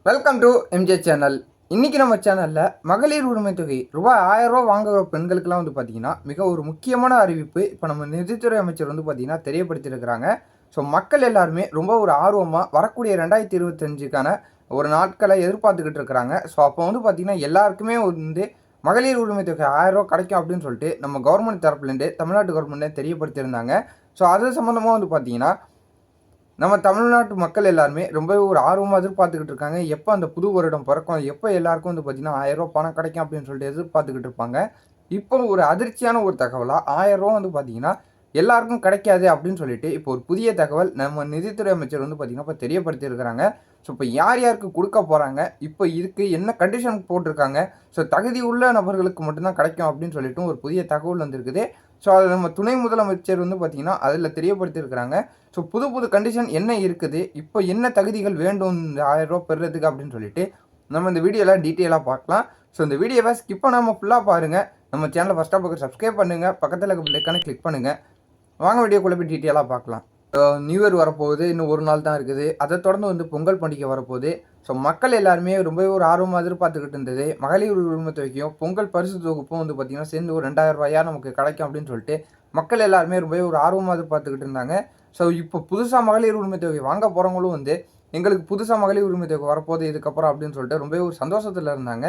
Welcome to MJ channel. இன்றைக்கி நம்ம சேனலில் மகளிர் உரிமை தொகை ரூபாய் 1000 வாங்குகிற பெண்களுக்கெல்லாம் பார்த்தீங்கன்னா மிக ஒரு முக்கியமான அறிவிப்பு இப்போ நம்ம நிதித்துறை அமைச்சர் பார்த்தீங்கன்னா தெரியப்படுத்தியிருக்கிறாங்க. ஸோ மக்கள் எல்லாருமே ரொம்ப ஒரு ஆர்வமாக வரக்கூடிய 2025க்கான ஒரு நாட்களை எதிர்பார்த்துக்கிட்டு இருக்கிறாங்க. ஸோ அப்போ பார்த்தீங்கன்னா எல்லாருக்குமே மகளிர் உரிமை தொகை 1000 கிடைக்கும் அப்படின்னு சொல்லிட்டு நம்ம கவர்மெண்ட் தரப்புலேருந்து தமிழ்நாட்டு கவர்மெண்ட்லேருந்து தெரியப்படுத்தியிருந்தாங்க. ஸோ அது சம்மந்தமாக பார்த்தீங்கன்னா நம்ம தமிழ்நாட்டு மக்கள் எல்லாருமே ரொம்பவே ஒரு ஆர்வமாக எதிர்பார்த்துக்கிட்டு இருக்காங்க. எப்போ அந்த புது வருடம் பிறக்கும், எப்போ எல்லாருக்கும் பார்த்தீங்கன்னா 1000 பணம் கிடைக்கும் அப்படின்னு சொல்லிட்டு எதிர்பார்த்துக்கிட்டு இருப்பாங்க. இப்போ ஒரு அதிர்ச்சியான ஒரு தகவலாக 1000 பார்த்தீங்கன்னா எல்லாருக்கும் கிடைக்காது அப்படின்னு சொல்லிட்டு இப்போ ஒரு புதிய தகவல் நம்ம நிதித்துறை அமைச்சர் பார்த்தீங்கன்னா இப்போ தெரியப்படுத்தியிருக்கிறாங்க. ஸோ இப்போ யார் யாருக்கு கொடுக்க போகிறாங்க, இப்போ இதுக்கு என்ன கண்டிஷன் போட்டிருக்காங்க, ஸோ தகுதி உள்ள நபர்களுக்கு மட்டும்தான் கிடைக்கும் அப்படின்னு சொல்லிட்டு ஒரு புதிய தகவல் வந்திருக்குது. ஸோ அது நம்ம துணை முதலமைச்சர் பார்த்தீங்கன்னா அதில் தெரியப்படுத்தியிருக்கிறாங்க. ஸோ புது புது கண்டிஷன் என்ன இருக்குது, இப்போ என்ன தகுதிகள் வேண்டும் இந்த 1000 பெறுறதுக்கு அப்படின்னு சொல்லிட்டு நம்ம இந்த வீடியோவில் டீட்டெயிலாக பார்க்கலாம். ஸோ இந்த வீடியோவை ஸ்கிப் பண்ணாமல் ஃபுல்லாக பாருங்கள். நம்ம சேனலை ஃபஸ்ட்டாக பார்க்க சப்ஸ்கிரைப் பண்ணுங்கள், பக்கத்தில் இருக்க பெல்லைக்கான கிளிக் பண்ணுங்கள். வாங்க வீடியோக்குள்ளே போய் டீட்டெயிலாக பார்க்கலாம். நியூ இயர் வரப்போகுது, இன்னும் ஒரு நாள் தான் இருக்குது. அதை தொடர்ந்து பொங்கல் பண்டிகை வரப்போகுது. ஸோ மக்கள் எல்லாருமே ரொம்பவே ஒரு ஆர்வமாக எதிர்பார்த்துக்கிட்டு இருந்தது மகளிர் உரிமை தொகைக்கும் பொங்கல் பரிசு தொகுப்பும் பார்த்திங்கன்னா சேர்ந்து ஒரு 2000 ரூபாயா நமக்கு கிடைக்கும் அப்படின்னு சொல்லிட்டு மக்கள் எல்லாருமே ரொம்பவே ஒரு ஆர்வமாக எதிர்பார்த்துக்கிட்டு இருந்தாங்க. ஸோ இப்போ புதுசாக மகளிர் உரிமை தொகை வாங்க போகிறவங்களும் எங்களுக்கு புதுசாக மகளிர் உரிமை தொகை வரப்போகுது இதுக்கப்புறம் அப்படின்னு சொல்லிட்டு ரொம்பவே ஒரு சந்தோஷத்தில் இருந்தாங்க.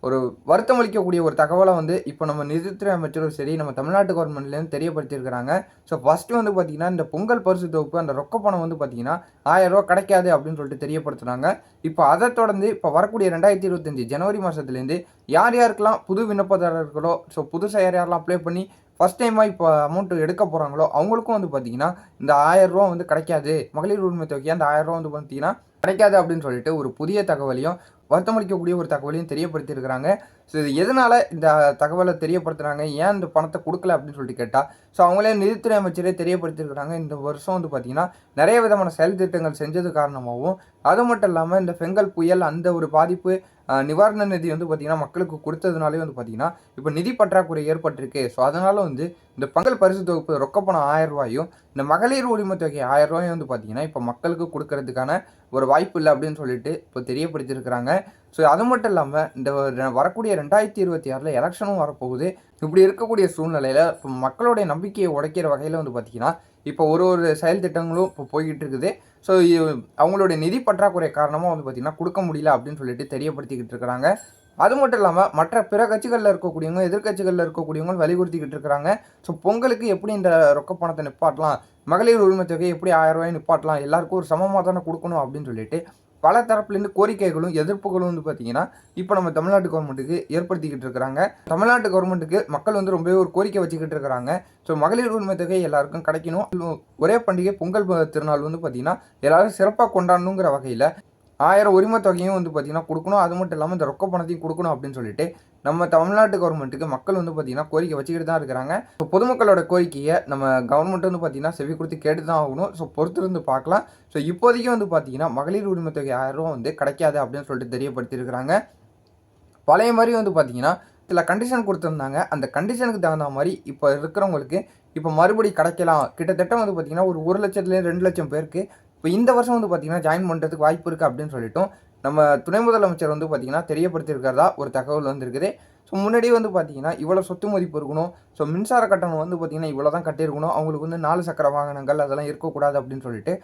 ஒரு வருத்தம் அளிக்கக்கூடிய ஒரு தகவலை இப்போ நம்ம நிதித்துறை அமைச்சரும் சரி நம்ம தமிழ்நாட்டு கவர்மெண்ட்லேருந்து தெரியப்படுத்தியிருக்கிறாங்க. ஸோ ஃபஸ்ட்டு பார்த்தீங்கன்னா இந்த பொங்கல் பரிசு தொகுப்பு அந்த ரொக்க பணம் பார்த்தீங்கன்னா 1000 ரூபா கிடைக்காது அப்படின்னு சொல்லிட்டு தெரியப்படுத்துனாங்க. இப்போ அதை தொடர்ந்து இப்போ வரக்கூடிய 2025 ஜனவரி மாதத்துலேருந்து யார் யாருக்கெல்லாம் புது விண்ணப்பதாரர்களோ, ஸோ புதுசாக யார் யாரெல்லாம் அப்ளை பண்ணி ஃபஸ்ட் டைமாக இப்போ அமௌண்ட்டு எடுக்க போகிறாங்களோ அவங்களுக்கும் பார்த்தீங்கன்னா இந்த 1000 ரூபா கிடைக்காது, மகளிர் உரிமை தொகையாக அந்த 1000 ரூபா பார்த்தீங்கன்னா கிடைக்காது அப்படின்னு சொல்லிட்டு ஒரு புதிய தகவலையும் வருத்தமளிக்கக்கூடிய ஒரு தகவலையும் தெரியப்படுத்தியிருக்கிறாங்க. ஸோ இது எதனால் இந்த தகவலை தெரியப்படுத்துகிறாங்க, ஏன் இந்த பணத்தை கொடுக்கல அப்படின்னு சொல்லிட்டு கேட்டால், ஸோ அவங்களே நிதித்துறை அமைச்சரே தெரியப்படுத்தியிருக்கிறாங்க. இந்த வருஷம் பார்த்திங்கன்னா நிறைய விதமான செயல் திட்டங்கள் செஞ்சது காரணமாகவும், அது மட்டும் இல்லாமல் இந்த பெங்கல் புயல் அந்த ஒரு பாதிப்பு நிவாரண நிதி பார்த்திங்கன்னா மக்களுக்கு கொடுத்ததுனாலே பார்த்திங்கன்னா இப்போ நிதி பற்றாக்குறை ஏற்பட்டிருக்கு. ஸோ அதனால் இந்த பொங்கல் பரிசு தொகுப்பு ரொக்கப்பணம் 1000 ரூபாயும் இந்த மகளிர் உரிமை தொகை 1000 ரூபாயும் பார்த்திங்கன்னா இப்போ மக்களுக்கு கொடுக்கறதுக்கான ஒரு வாய்ப்பு இல்லை அப்படின்னு சொல்லிட்டு இப்போ தெரியப்படுத்தியிருக்கிறாங்க. ஸோ அது மட்டும் இல்லாமல் இந்த வரக்கூடிய 2026 எலெக்ஷனும் வரப்போகுது. இப்படி இருக்கக்கூடிய சூழ்நிலையில் இப்போ மக்களுடைய நம்பிக்கையை உடைக்கிற வகையில் பார்த்திங்கன்னா இப்போ ஒரு செயல் திட்டங்களும் இப்போ போய்கிட்டு இருக்குது. ஸோ அவங்களுடைய நிதி பற்றாக்குறை காரணமாக பார்த்திங்கன்னா கொடுக்க முடியல அப்படின்னு சொல்லிட்டு தெரியப்படுத்திக்கிட்டு இருக்கிறாங்க. அது மட்டும் இல்லாமல் மற்ற பிற கட்சிகளில் இருக்கக்கூடியவங்க, எதிர்கட்சிகளில் இருக்கக்கூடியவங்க வலியுறுத்திக்கிட்டு இருக்கிறாங்க. ஸோ பொங்கலுக்கு எப்படி இந்த ரொக்க பணத்தை நிப்பாட்டலாம், மகளிர் உரிமை தொகை எப்படி 1000 ரூபாய் நிப்பாட்டலாம், எல்லாருக்கும் ஒரு சமமாக தானே கொடுக்கணும் அப்படின்னு சொல்லிட்டு பல தரப்புலேருந்து கோரிக்கைகளும் எதிர்ப்புகளும் பார்த்திங்கன்னா இப்போ நம்ம தமிழ்நாட்டு கவர்மெண்ட்டுக்கு ஏற்படுத்திக்கிட்டு இருக்கிறாங்க. தமிழ்நாட்டு கவர்மெண்ட்டுக்கு மக்கள் ரொம்பவே ஒரு கோரிக்கை வச்சுக்கிட்டு இருக்கிறாங்க. ஸோ மகளிர் உரிமை தொகை எல்லாருக்கும் கிடைக்கணும், ஒரே பண்டிகை பொங்கல் திருநாள் பார்த்திங்கன்னா எல்லாரும் சிறப்பாக கொண்டாடணுங்கிற வகையில் 1000 உரிமை தொகையும் பார்த்திங்கன்னா கொடுக்கணும். அது மட்டும் இல்லாமல் இந்த ரொக்க பணத்தையும் கொடுக்கணும் அப்படின்னு சொல்லிட்டு நம்ம தமிழ்நாட்டு கவர்மெண்ட்டுக்கு மக்கள் பார்த்திங்கன்னா கோரிக்கை வச்சுக்கிட்டு தான் இருக்கிறாங்க. ஸோ பொதுமக்களோட கோரிக்கையை நம்ம கவர்மெண்ட் பார்த்திங்கன்னா செவி கொடுத்து கேட்டு தான் ஆகணும். ஸோ பொறுத்திருந்து பார்க்கலாம். ஸோ இப்போதைக்கு பார்த்திங்கன்னா மகளிர் உரிமை தொகை 1000 ரூபா கிடைக்காது அப்படின்னு சொல்லிட்டு தெரியப்படுத்தியிருக்கிறாங்க. பழைய மாதிரி பார்த்திங்கன்னா சில கண்டிஷன் கொடுத்துருந்தாங்க. அந்த கண்டிஷனுக்கு தகுந்த மாதிரி இப்போ இருக்கிறவங்களுக்கு இப்போ மறுபடி கிடைக்கலாம். கிட்டத்தட்ட பார்த்திங்கன்னா ஒரு 1 லட்சத்துலேருந்து 2 லட்சம் பேருக்கு இப்போ இந்த வருஷம் பார்த்திங்கன்னா ஜாயின் பண்ணுறதுக்கு வாய்ப்பு இருக்குது அப்படின்னு சொல்லிட்டோம் நம்ம துணை முதலமைச்சர் பார்த்திங்கன்னா தெரியப்படுத்தியிருக்கிறதா ஒரு தகவல் இருக்குது. ஸோ முன்னாடி பார்த்திங்கன்னா இவ்வளோ சொத்து மதிப்பு இருக்கணும், ஸோ மின்சார கட்டணம் பார்த்திங்கன்னா இவ்வளோ தான் கட்டியிருக்கணும், அவங்களுக்கு 4 சக்கர வாகனங்கள் அதெல்லாம் இருக்கக்கூடாது அப்படின்னு சொல்லிட்டு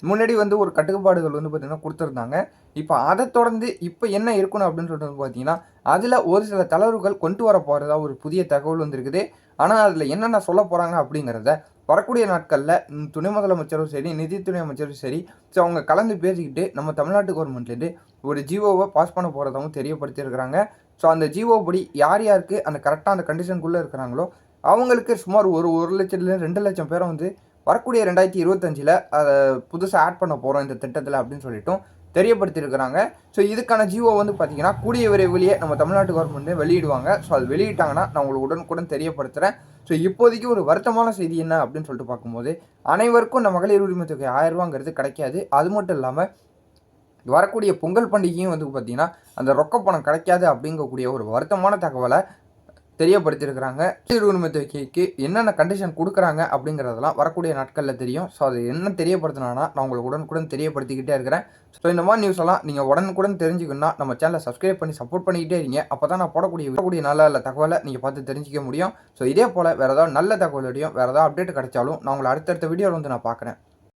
முன்னாடி ஒரு கட்டுப்பாடுகள் பார்த்திங்கன்னா கொடுத்துருந்தாங்க. இப்போ அதை தொடர்ந்து இப்போ என்ன இருக்கணும் அப்படின்னு சொல்லிட்டு பார்த்திங்கன்னா அதில் ஒரு சில தளர்வுகள் கொண்டு வர போகிறதா ஒரு புதிய தகவல் இருக்குது. ஆனால் அதில் என்னென்ன சொல்ல போகிறாங்க அப்படிங்கிறத வரக்கூடிய நாட்களில் துணை முதலமைச்சரும் சரி நிதித்துறை அமைச்சரும் சரி ஸோ அவங்க கலந்து பேசிக்கிட்டு நம்ம தமிழ்நாட்டு கவர்மெண்ட்லேருந்து ஒரு ஜிஓவை பாஸ் பண்ண போகிறதாகவும் தெரியப்படுத்தியிருக்கிறாங்க. ஸோ அந்த ஜிஓ படி யார் யாருக்கு அந்த கரெக்டாக அந்த கண்டிஷனுக்குள்ளே இருக்கிறாங்களோ அவங்களுக்கு சுமார் ஒரு 1 லட்சத்துலேருந்து 2 லட்சம் பேரை வரக்கூடிய 2025 அதை புதுசாக ஆட் பண்ண போகிறோம் இந்த திட்டத்தில் அப்படின்னு சொல்லிட்டும் தெரியப்படுத்தியிருக்கிறாங்க. ஸோ இதுக்கான ஜிஓ பார்த்திங்கன்னா கூடிய விரைவிலேயே நம்ம தமிழ்நாட்டு கவர்மெண்ட்டு வெளியிடுவாங்க. ஸோ அது வெளியிட்டாங்கன்னா நான் உங்களுக்கு உடனுக்குடன் தெரியப்படுத்துகிறேன். ஸோ இப்போதைக்கு ஒரு வருத்தமான செய்தி என்ன அப்படின்னு சொல்லிட்டு பார்க்கும்போது அனைவருக்கும் இந்த மகளிர் உரிமை தொகை 1000 ரூபாங்கிறது கிடைக்காது. அது மட்டும் இல்லாமல் வரக்கூடிய பொங்கல் பண்டிகையும் பார்த்திங்கன்னா அந்த ரொக்க பணம் கிடைக்காது அப்படிங்கக்கூடிய ஒரு வருத்தமான தகவலை தெரியப்படுத்தியிருக்கிறாங்க. மகளிர் உரிமை தொகைக்கு என்னென்ன கண்டிஷன் கொடுக்குறாங்க அப்படிங்கிறதெல்லாம் வரக்கூடிய நாட்களில் தெரியும். ஸோ அது என்ன தெரியப்படுத்தினா நான் உங்களுக்கு உடனுக்குடன் தெரியப்படுத்திக்கிட்டே இருக்கிறேன். ஸோ இந்த மாதிரி நியூஸ் எல்லாம் நீங்கள் உடனுக்குடன் தெரிஞ்சுக்கணும்னா நம்ம சேனலை சப்ஸ்கிரைப் பண்ணி சப்போர்ட் பண்ணிக்கிட்டே இருங்க. அப்போ தான் நான் போடக்கூடிய நல்ல தகவலை நீங்கள் பார்த்து தெரிஞ்சிக்க முடியும். ஸோ இதே போல் வேறு ஏதாவது நல்ல தகவலோடையும் வேறு ஏதாவது அப்டேட் கிடைச்சாலும் நான் உங்களை அடுத்தடுத்த வீடியோவில் வந்து நான் பார்க்குறேன்.